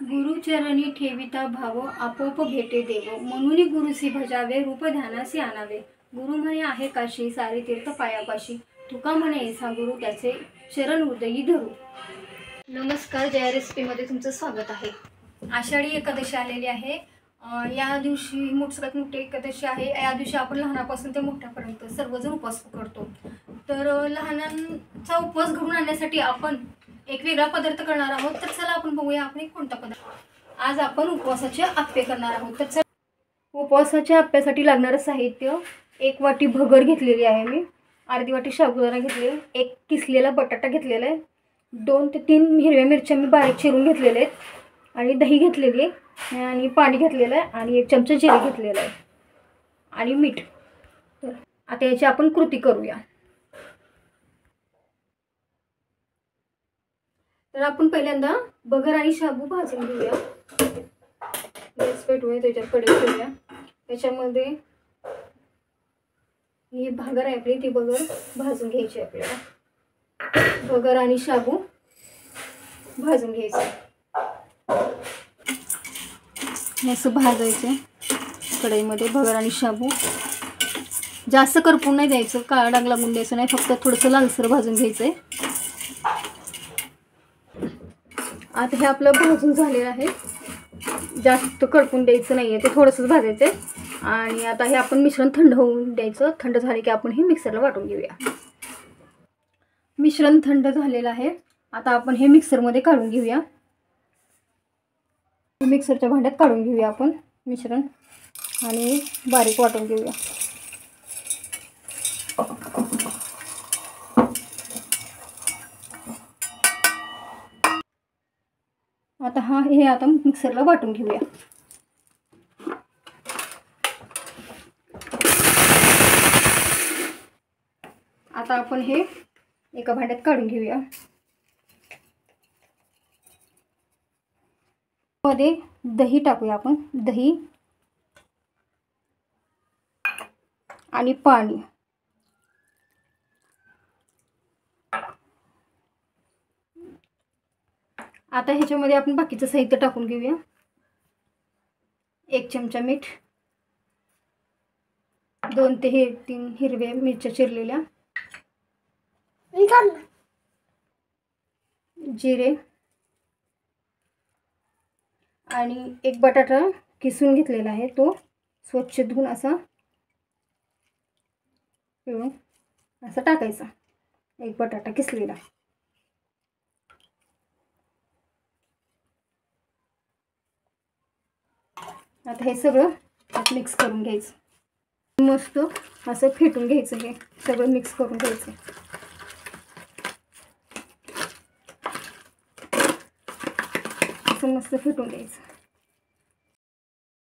गुरुचरणी ठेविता भाव आपोप भेटे देव म्हणून गुरुसी भजावे रूप ध्यानासी आणावे। गुरु म्हणे आहे काशी सारे तीर्थ पायापाशी तुका म्हणे ऐसा गुरु त्याचे चरण हृदयी धरू। नमस्कार, जया रेसिपीमध्ये तुमचं स्वागत आहे। आषाढी एकादशी आलेली आहे। या दिवशी सगळ्यात मोठी एकादशी आहे। या दिवशी आपण लहानापासून ते मोठ्यापर्यंत सर्वजण उपवास करतो। तर लहानांचा उपवास घडून आणण्यासाठी आपण एक वेगळा पदार्थ करणार आहोत। तर चला आपण बघूया आपण कोणता पदार्थ। आज आपण उपवासाचे आप्पे करणार आहोत। तर उपवासाच्या आप्प्यासाठी लागणारं साहित्य, 1 वाटी भगर घेतलेली आहे मी, अर्धी वाटी साबुदाणा घेतले, 1 किसलेला बटाटा घेतलेला आहे, 2 ते 3 हिरव्या मिरच्या मी बारीक चिरून घेतलेल्या आहेत आणि दही घेतलेली आहे आणि पाणी घेतलेलं आहे आणि 1 चमचा जिरे घेतलेला आहे आणि मीठ। तर आता याची आपण कृती करूया। तर आपण पहिल्यांदा भगर आणि शाबू भाजून घेऊया। गॅस पेटवूया, त्याच्यात कढई ठेवूया। त्याच्यामध्ये ही भगर आहे आपली, ती भगर भाजून घ्यायची आपल्याला। भगर आणि शाबू भाजून घ्यायचं, असं भाजायचं कढईमध्ये। भगर आणि शाबू जास्त करपून नाही द्यायचं, काळा डाग लागून द्यायचं नाही, फक्त थोडंसं लालसर भाजून घ्यायचंय। आता हे आपलं भाजून झालेलं आहे, जास्त करपून द्यायचं नाहीये, ते थोडंसंच भाजायचं आहे। आणि आता हे आपण मिश्रण थंड होऊन द्यायचं। थंड झाले की आपण हे मिक्सरला वाटून घेऊया। मिश्रण थंड झालेलं आहे, आता आपण हे मिक्सरमध्ये काढून घेऊया। मिक्सरच्या भांड्यात काढून घेऊया आपण मिश्रण आणि बारीक वाटून घेऊया। आता हे आता मिक्सरला वाटून घेऊया। आता आपण हे एका भांड्यात काढून घेऊया। मध्ये दही टाकूया आपण, दही आणि पाणी। आता ह्याच्यामध्ये आपण बाकीचं साहित्य टाकून घेऊया। 1 चमचा मीठ, 2 ते 3 हिरव्या मिरच्या चिरलेल्या, जिरे आणि 1 बटाटा किसून घेतलेला आहे, तो स्वच्छ धुवून असा पिळून असा टाकायचा, 1 बटाटा किसलेला। आता हे सगळं मिक्स करून घ्यायचं, मस्त असं फेटून घ्यायचं, हे सगळं मिक्स करून घ्यायचं। असं मस्त फेटून घ्यायचं।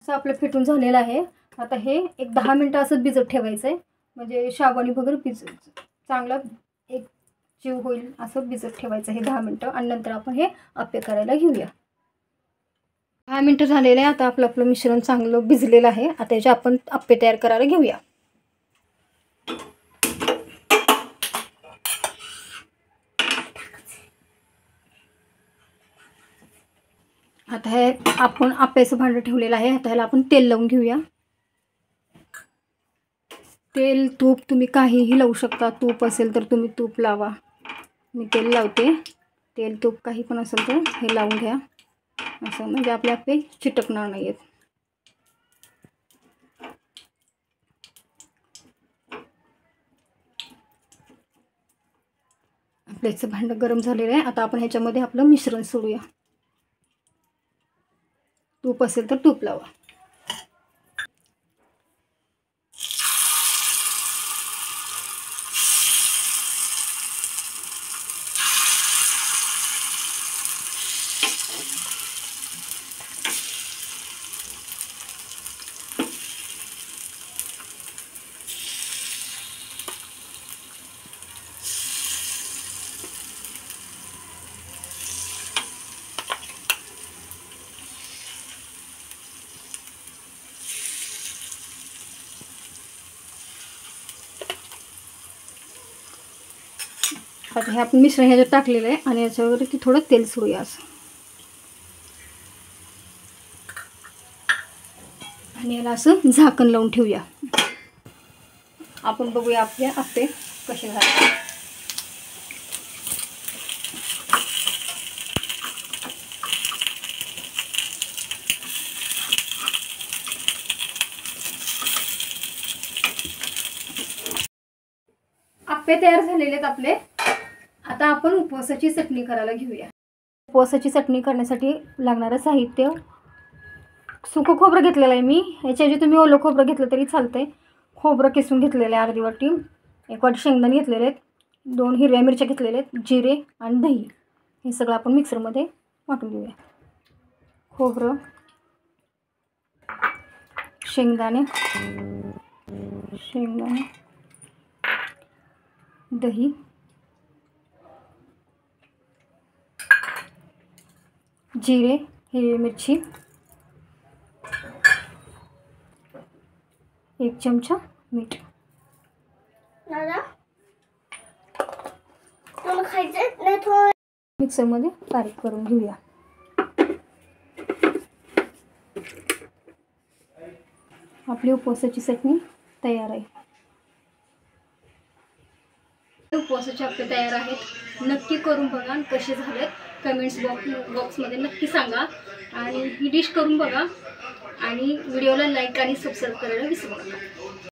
असं आपलं फेटून झालेलं आहे। आता हे एक 10 मिनिटं असं भिजत ठेवायचं आहे, म्हणजे शाबू आणि भगर चांगला एक जीव होईल असं भिजत ठेवायचं हे 10 मिनिटं। आणि नंतर आपण हे आप्पे करायला घेऊया। 10 मिनिटं झालेले आहे। आता आपलं मिश्रण चांगलं भिजलेलं आहे। आता याचे आपण आप्पे तयार करायला घेऊया। आता हे आपण आप्याचं भांडं ठेवलेलं आहे। आता ह्याला आपण तेल लावून घेऊया। तेल, तूप तुम्ही काहीही लावू शकता। तूप असेल तर तुम्ही तूप लावा, मी तेल लावते। तेल तूप काही पण असेल तर हे लावून घ्या, असं म्हणजे आपले आप्पे चिटकणार नाहीत। आपल्याचं भांडं गरम झालेलं आहे। आता आपण ह्याच्यामध्ये आपलं मिश्रण सोडूया। तूप असेल तर तूप लावा। आता हे आपण मिश्रण ह्याच्यात टाकलेलं आहे आणि याच्यावरती थोडं तेल सोडूया असं। आणि याला असं झाकण लावून ठेवूया. आपण बघूया आपले आप्पे कसे झाले. आप्पे तयार झालेले आहेत आपले. आता आपण उपवासाची चटणी करायला घेऊया. उपवासाची चटणी करण्यासाठी लागणारं साहित्य: सुकं खोबरं घेतलेलं आहे मी. याच्याऐवजी तुम्ही ओलं खोबरं घेतलं तरी चालतंय. खोबरं किसून घेतलेलं आहे अर्धी वाटी. 1 वाटी शेंगदाणे घेतलेले आहेत. 2 हिरव्या मिरच्या घेतलेल्या आहेत. जिरे आणि दही हे सगळं आपण मिक्सरमध्ये वाटून घेऊया. खोबरं, शेंगदाणे, दही, जिरे, हिरवी मिरची, 1 चमचा मीठ. मिक्सरमध्ये बारीक करून घेऊया. आपली उपवासाची चटणी तयार आहे. उपवासाचे आप्पे तयार आहेत. नक्की करून बघा आणि कसे झालेत कमेंट्स बॉक्समध्ये नक्की सांगा. आणि ही डिश करून बघा आणि व्हिडिओला लाईक आणि सबस्क्राईब करायला विसरू नका.